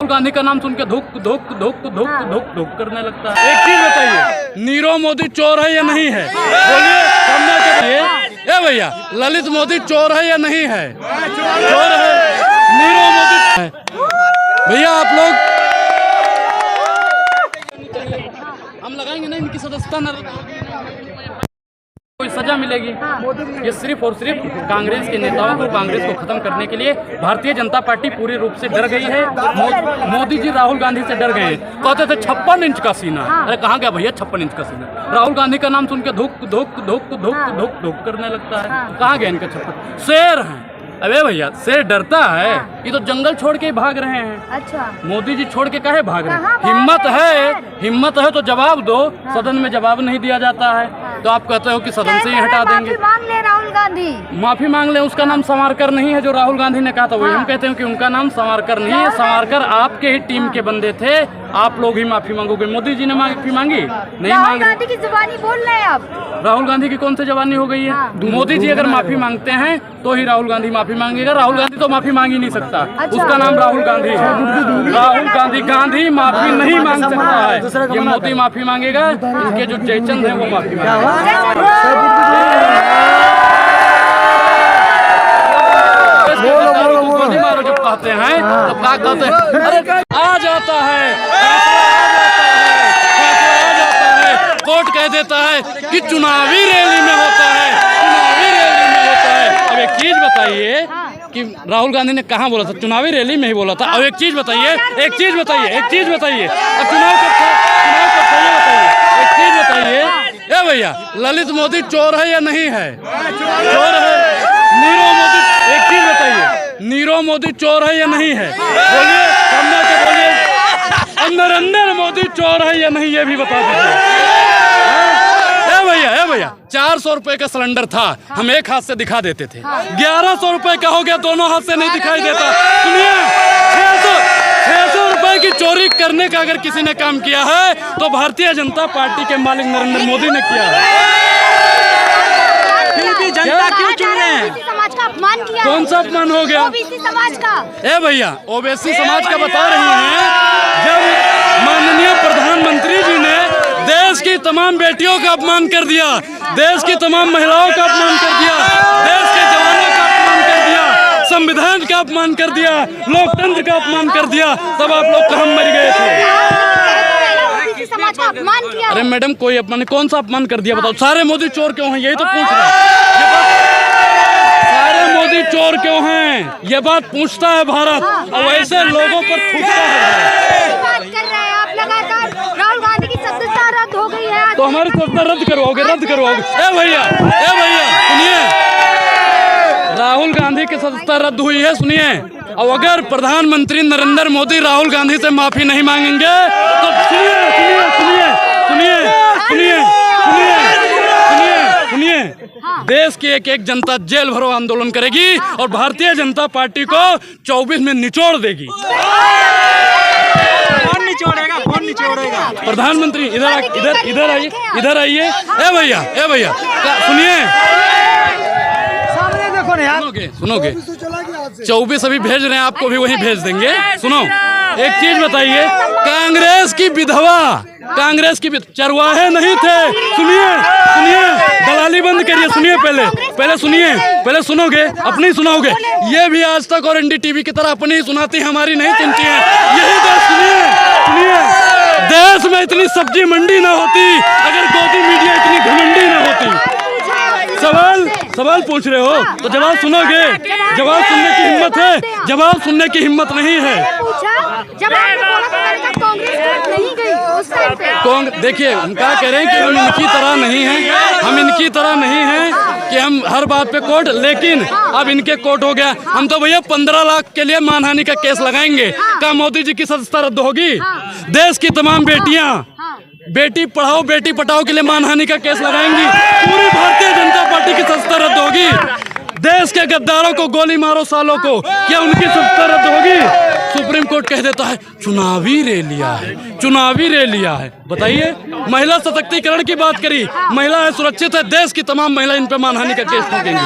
गांधी का नाम सुन के धुक धुक धुक धुक धुक धुक करने लगता है। एक चीज बताइए, नीरव मोदी चोर है या नहीं है? बोलिए सामने के लिए। ए भैया, ललित मोदी चोर है या नहीं है? चोर है। नीरव मोदी है। भैया आप लोग, हम लगाएंगे ना इनकी सदस्यता न कोई सजा मिलेगी। ये सिर्फ और सिर्फ कांग्रेस के नेताओं को, कांग्रेस को खत्म करने के लिए भारतीय जनता पार्टी पूरी रूप से डर गई है। मोदी जी राहुल गांधी से डर गए हैं। कहते थे 56 इंच का सीना। अरे कहाँ गया भैया 56 इंच का सीना? राहुल गांधी का नाम सुन के धुक धुक धुक धुक धुक धुक करने लगता है। कहाँ गया इनका 56? शेर है। अबे भैया, शेर डरता है? ये तो जंगल छोड़ के भाग रहे हैं। अच्छा, मोदी जी छोड़ के काहे भाग रहे हैं? हिम्मत है तो जवाब दो। सदन में जवाब नहीं दिया जाता है तो आप कहते हो कि सदन से ही हटा देंगे। माफी मांग ले राहुल गांधी, माफी मांग ले। उसका नाम सावरकर नहीं है जो राहुल गांधी ने कहा था। वही हम कहते हैं कि उनका नाम सावरकर नहीं है। सावरकर आपके ही टीम के बंदे थे। आप लोग ही माफी मांगोगे। मोदी जी ने माफी मांगी नहीं? राहुल गांधी की जुबानी बोल रहे हैं आप। राहुल गांधी की कौन सी जवानी हो गई है? मोदी जी अगर माफी मांगते हैं तो ही राहुल गांधी माफी मांगेगा। राहुल गांधी तो माफी मांग ही नहीं सकता। उसका नाम राहुल गांधी है। राहुल गांधी माफी नहीं मांग सकता है। ये मोदी माफी मांगेगा। इनके जो जयचंद है वो माफी मांगेगा। जब कहते हैं तो क्या कहते हैं? अरे आ जाता है, कोर्ट कह देता है कि चुनावी रैली में होता है, चुनावी रैली में होता है। अब एक चीज बताइए कि राहुल गांधी ने कहाँ बोला था? चुनावी रैली में ही बोला था। अब एक चीज बताइए, अब चुनाव कब था? ये बताइए। एक चीज बताइए, ए भैया, ललित मोदी चोर है या नहीं है? चोर है। नीरव मोदी, एक चीज बताइए, नीरव मोदी चोर है या नहीं है? बोलिए सामने के बोलिए। नरेंद्र मोदी चोर है या नहीं ये भी बता दीजिए। भैया 400 रुपए का सिलेंडर था, हम एक हाथ से दिखा देते थे। 1100 रुपए का हो गया, दोनों हाथ से नहीं दिखाई देता। सुनिए, 600 रुपए की चोरी करने का अगर किसी ने काम किया है तो भारतीय जनता पार्टी के मालिक नरेंद्र मोदी ने किया है। फिर भी जनता क्यों चुन रहे हैं? समाज का अपमान किया। कौन सा अपमान हो गया? ओबीसी समाज का। ए भैया, ओबीसी समाज का बता रही हैं। जब माननीय प्रधानमंत्री जी ने देश की तमाम बेटियों का अपमान कर दिया, देश की तमाम महिलाओं का अपमान कर दिया, देश के जवानों का अपमान कर दिया, संविधान का अपमान कर दिया, लोकतंत्र का अपमान कर दिया, तब आप लोग कहाँ मर गए थे? समाज का अपमान किया। अरे मैडम, कोई अपमान? कौन सा अपमान कर दिया बताओ? सारे मोदी चोर क्यों हैं? यही तो पूछ रहा है। सारे मोदी चोर क्यों हैं? ये बात पूछता है भारत, और वैसे लोगों पर थूकता है। बात कर रहे हैं आप लगातार। राहुल गांधी की सदस्यता रद्द हो गई है। तो हमारी सदस्यता रद्द करवाओगे? ए भैया सुनिए, राहुल गांधी की सदस्यता रद्द हुई है। सुनिए, और अगर प्रधानमंत्री नरेंद्र मोदी राहुल गांधी से माफी नहीं मांगेंगे तो सुनिए, देश की एक एक जनता जेल भरो आंदोलन करेगी और भारतीय जनता पार्टी को 24 में निचोड़ देगी। कौन निचोड़ेगा? प्रधानमंत्री इधर आइए। ए भैया सुनिए, सामने देखो ना यार। सुनोगे 24 अभी भेज रहे हैं, आपको भी वहीं भेज देंगे। सुनो, एक चीज बताइए, कांग्रेस की चरवाहे नहीं थे। सुनिए, दलाली बंद करिए। सुनिए, पहले सुनोगे, अपनी सुनाओगे। ये भी आज तक और एनडीटीवी की तरह अपनी सुनाती, हमारी नहीं सुनती है। यही देश, सुनिए, देश में इतनी सब्जी मंडी ना होती अगर गोदी मीडिया इतनी घमंडी ना होती। सवाल पूछ रहे हो तो जवाब सुनोगे? जवाब सुनने की हिम्मत है? जवाब सुनने की हिम्मत नहीं है। देखिए, हम क्या कह रहे हैं कि हम इनकी तरह नहीं हैं, कि हम हर बात पे कोर्ट, लेकिन अब इनके कोर्ट हो गया। हम तो भैया 15 लाख के लिए मानहानि का केस लगाएंगे। क्या मोदी जी की सदस्यता रद्द होगी? देश की तमाम बेटियां, बेटी पढ़ाओ बेटी पढ़ाओ के लिए मानहानि का केस लगाएंगी। पूरी भारतीय जनता पार्टी की सदस्यता रद्द होगी। देश के गद्दारों को गोली मारो सालों को, क्या उनकी सदस्यता रद्द होगी? सुप्रीम कोर्ट कह देता है चुनावी रैलियां है, चुनावी रैलियां है। बताइए, महिला सशक्तिकरण की बात करी, महिलाएं सुरक्षित है, देश की तमाम महिला इन पे मानहानि का केस ठोकेंगी।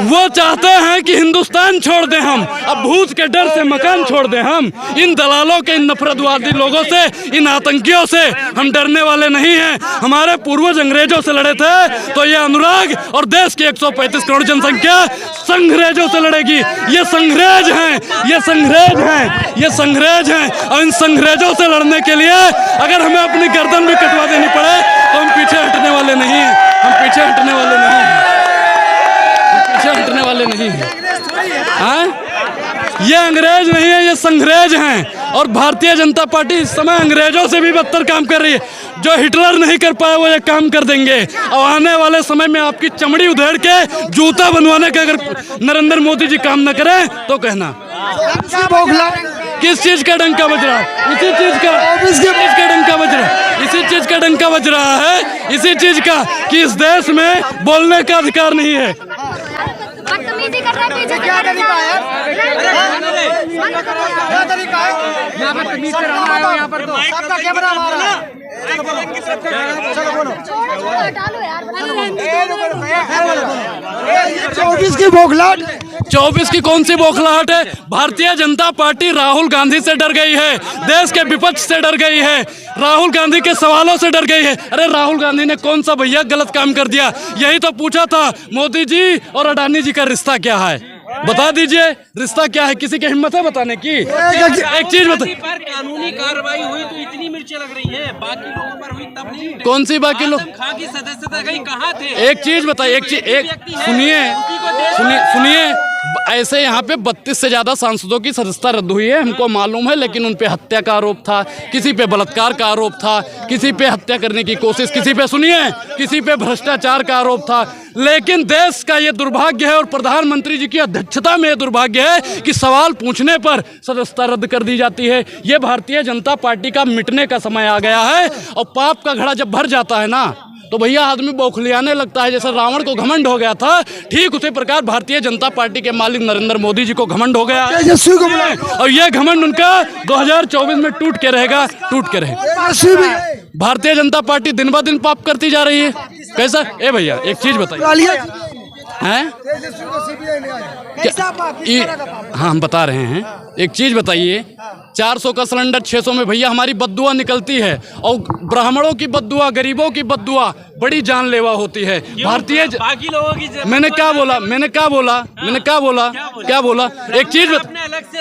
वो चाहते हैं कि हिंदुस्तान छोड़ दें हम, अब भूत के डर से मकान छोड़ दें हम। इन दलालों के, इन नफरतवादी लोगों से, इन आतंकियों से हम डरने वाले नहीं हैं। हमारे पूर्वज अंग्रेजों से लड़े थे, तो ये अनुराग और देश की 135 करोड़ जनसंख्या संग्रेजों से लड़ेगी। ये संग्रेज हैं, ये संग्रेज हैं, ये संग्रेज हैं। और इन संग्रेजों से लड़ने के लिए अगर हमें अपनी गर्दन भी कटवा देनी पड़े तो हम पीछे हटने वाले नहीं हैं, हम पीछे हटने वाले नहीं हैं, हम पीछे हटने वाले नहीं हैं। हाँ, ये अंग्रेज नहीं है, ये संग्रेज हैं। और भारतीय जनता पार्टी इस समय अंग्रेजों से भी बदतर काम कर रही है। जो हिटलर नहीं कर पाया वो ये काम कर देंगे। और आने वाले समय में आपकी चमड़ी उधेड़ के जूता बनवाने का अगर नरेंद्र मोदी जी काम न करें तो कहना। किस चीज का डंका बज रहा है? इसी चीज का डंका बज रहा है, इसी चीज का डंका बज रहा है, इसी चीज का कि इस देश में बोलने का अधिकार नहीं है। बदतमीजी कर रहे हैं, पीछे क्या तरीका है? क्या तरीका है? यहाँ पर तमीज से रहना है, यहाँ पर तो सबका कैमरा हमारा। चलो बोलो, डालो यार। 24 की बौखलाहट, 24 की कौन सी बौखलाहट है? भारतीय जनता पार्टी राहुल गांधी से डर गई है, देश के विपक्ष से डर गई है, राहुल गांधी के सवालों से डर गई है। अरे राहुल गांधी ने कौन सा भैया गलत काम कर दिया? यही तो पूछा था, मोदी जी और अडानी जी का रिश्ता क्या है? बता दीजिए, रिश्ता क्या है? किसी की हिम्मत है बताने की? एक चीज बता, पर कानूनी कार्रवाई हुई तो इतनी मिर्चें लग रही हैं, बाकी लोगों पर हुई तब नहीं। कौन सी बाकी लोग? खां की सदस्यता गई, कहाँ थे? एक चीज बताइए, एक चीज, एक सुनिए सुनिए सुनिए, ऐसे यहाँ पे 32 से ज्यादा सांसदों की सदस्यता रद्द हुई है, हमको मालूम है। लेकिन उन पे हत्या का आरोप था, किसी पे बलात्कार का आरोप था, किसी पे हत्या करने की कोशिश, किसी पे सुनिए, किसी पे भ्रष्टाचार का आरोप था। लेकिन देश का ये दुर्भाग्य है और प्रधानमंत्री जी की अध्यक्षता में ये दुर्भाग्य है कि सवाल पूछने पर सदस्यता रद्द कर दी जाती है। ये भारतीय जनता पार्टी का मिटने का समय आ गया है। और पाप का घड़ा जब भर जाता है ना तो भैया आदमी बौखलियाने लगता है। जैसे रावण को घमंड हो गया था, ठीक उसी प्रकार भारतीय जनता पार्टी के मालिक नरेंद्र मोदी जी को घमंड हो गया है। और ये घमंड उनका 2024 में टूट के रहेगा, टूट के रहेगा। भारतीय जनता पार्टी दिन ब दिन पाप करती जा रही है। कैसा? ए भैया एक चीज बताइए, हैं? हाँ हम बता रहे हैं, एक चीज बताइए, 400 का सिलेंडर 600 में भैया हमारी बद्दुआ निकलती है। और ब्राह्मणों की बद्दुआ, गरीबों की बद्दुआ बड़ी जानलेवा होती है। भारतीय बाकी लोगों की मैंने क्या बोला? मैंने क्या बोला? मैंने क्या बोला? क्या बोला? एक चीज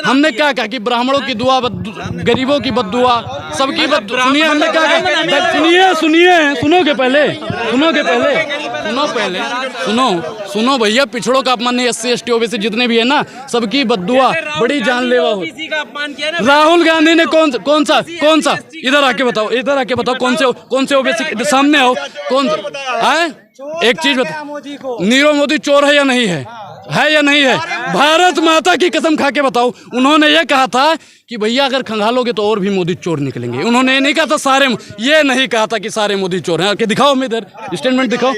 हमने क्या कहा कि ब्राह्मणों की दुआ, गरीबों की बद्दुआ, सबकी बद्दुआ। सुनिए हमने क्या कहा, सुनिए सुनिए, सुनोगे पहले, सुनोगे पहले, सुनो पहले, सुनो भैया, पिछड़ों का अपमान नहीं, SC ST OBC जितने भी है ना, सबकी बद्दुआ बड़ी जानलेवा हो। राहुल गांधी ने कौन सा इधर आके बताओ, इधर आके बताओ, कौन से OBC सामने आओ, कौन है? एक चीज बताओ, नीरव मोदी चोर है या नहीं है? है या नहीं है? भारत माता की कसम खा के बताओ। उन्होंने ये कहा था कि भैया अगर खंगालोगे तो और भी मोदी चोर निकलेंगे। उन्होंने ये नहीं कहा था सारे, ये नहीं कहा था कि सारे मोदी चोर हैं। दिखाओ, मैं इधर स्टेटमेंट दिखाओ।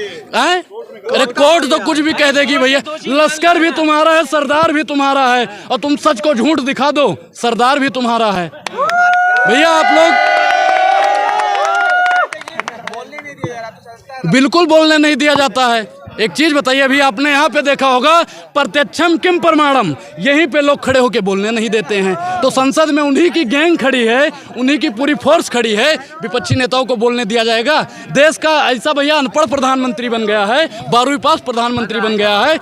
अरे कोर्ट तो कुछ भी कह देगी भैया, लश्कर भी तुम्हारा है, सरदार भी तुम्हारा है, और तुम सच को झूठ दिखा दो, सरदार भी तुम्हारा है। भैया आप लोग बिल्कुल बोलने नहीं दिया जाता है। एक चीज बताइए, अभी आपने यहाँ पे देखा होगा, प्रत्यक्षम किम प्रमाणम, यहीं पे लोग खड़े होके बोलने नहीं देते हैं। तो संसद में उन्हीं की गैंग खड़ी है, उन्हीं की पूरी फोर्स खड़ी है, विपक्षी नेताओं को बोलने दिया जाएगा? देश का ऐसा भैया अनपढ़ प्रधानमंत्री बन गया है, 12वीं पास प्रधानमंत्री बन गया है,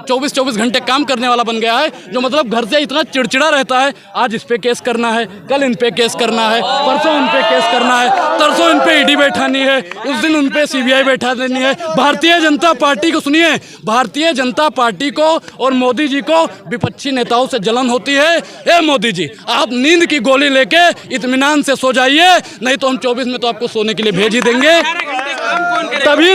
24 घंटे काम करने वाला बन गया है, जो मतलब घर से इतना चिड़चिड़ा रहता है। आज इस पे केस करना है, कल इन पे केस करना है, परसों उन पे केस करना है, तरसों इन पे ED बैठानी है, उस दिन उन पे CBI बैठा देनी है। भारतीय जनता पार्टी को सुनिए, भारतीय जनता पार्टी को और मोदी जी को विपक्षी नेताओं से जलन होती है। ए मोदी जी, आप नींद की गोली लेके इत्मीनान से सो जाइए, नहीं तो हम 24 में तो आपको सोने के लिए भेज ही देंगे। तभी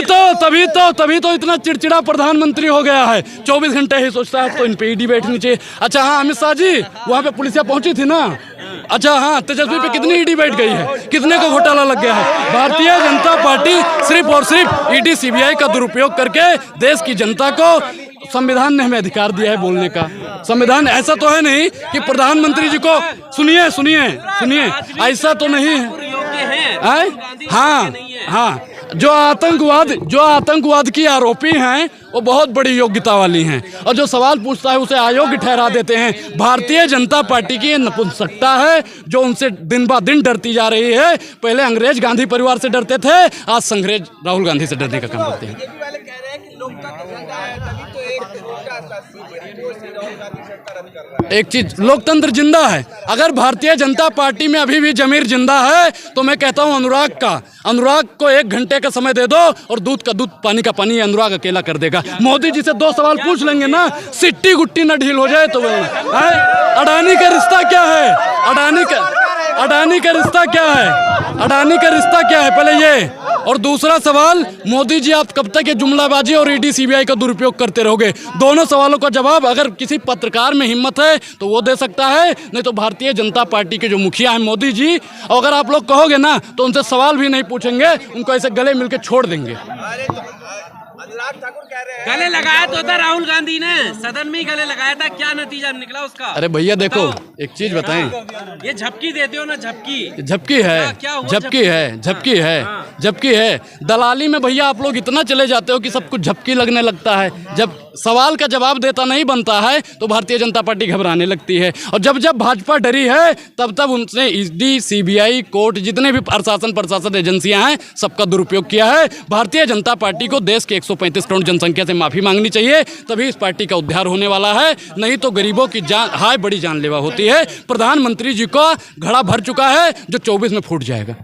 तो इतना चिड़चिड़ा प्रधानमंत्री हो गया है, 24 घंटे ही सोचता है तो इन पे ED बैठनी चाहिए। अच्छा हाँ अमित शाह जी, वहाँ पे पुलिसिया पहुंची थी ना? अच्छा हाँ, तेजस्वी पे कितनी ED बैठ गई है, कितने को घोटाला लग गया है? भारतीय जनता पार्टी सिर्फ और सिर्फ ED CBI का दुरुपयोग करके देश की जनता को संविधान ने हमें अधिकार दिया है बोलने का। संविधान ऐसा तो है नहीं कि प्रधानमंत्री जी को सुनिए सुनिए सुनिए, ऐसा तो नहीं है। योग्य है आए? हाँ हाँ, जो आतंकवाद की आरोपी हैं वो बहुत बड़ी योग्यता वाली हैं, और जो सवाल पूछता है उसे अयोग्य ठहरा देते हैं। भारतीय जनता पार्टी की ये नपुंसकता है जो उनसे दिन ब दिन डरती जा रही है। पहले अंग्रेज गांधी परिवार से डरते थे, आज संग्रेज राहुल गांधी से डरने का काम करते हैं। एक चीज, लोकतंत्र जिंदा है। अगर भारतीय जनता पार्टी में अभी भी जमीर जिंदा है तो मैं कहता हूं अनुराग को 1 घंटे का समय दे दो और दूध का दूध पानी का पानी अनुराग अकेला कर देगा। मोदी जी से 2 सवाल पूछ लेंगे ना, सिट्टी गुट्टी ना ढील हो जाए तो बोलना है। अडानी का रिश्ता क्या है? अडानी का रिश्ता क्या है? अडानी का रिश्ता क्या है पहले ये। और दूसरा सवाल, मोदी जी आप कब तक ये जुमलाबाजी और ईडी सीबीआई का दुरुपयोग करते रहोगे? दोनों सवालों का जवाब अगर किसी पत्रकार में हिम्मत है तो वो दे सकता है, नहीं तो भारतीय जनता पार्टी के जो मुखिया हैं मोदी जी, और अगर आप लोग कहोगे ना तो उनसे सवाल भी नहीं पूछेंगे, उनको ऐसे गले मिलके छोड़ देंगे। गले लगाया तो था राहुल गांधी ने, सदन में ही गले लगाया था, क्या नतीजा निकला उसका? अरे भैया देखो, एक चीज बताएं, ये झपकी देते हो ना, झपकी झपकी है, क्या हुआ? झपकी है। दलाली में भैया आप लोग इतना चले जाते हो कि सब कुछ झपकी लगने लगता है। जब सवाल का जवाब देता नहीं बनता है तो भारतीय जनता पार्टी घबराने लगती है, और जब भाजपा डरी है तब उनसे ईडी सीबीआई कोर्ट जितने भी प्रशासन एजेंसियां हैं सबका दुरुपयोग किया है। भारतीय जनता पार्टी को देश के 135 करोड़ जनसंख्या से माफी मांगनी चाहिए, तभी इस पार्टी का उद्धार होने वाला है, नहीं तो गरीबों की जान हाय बड़ी जानलेवा होती है। प्रधानमंत्री जी का घड़ा भर चुका है जो 24 में फूट जाएगा।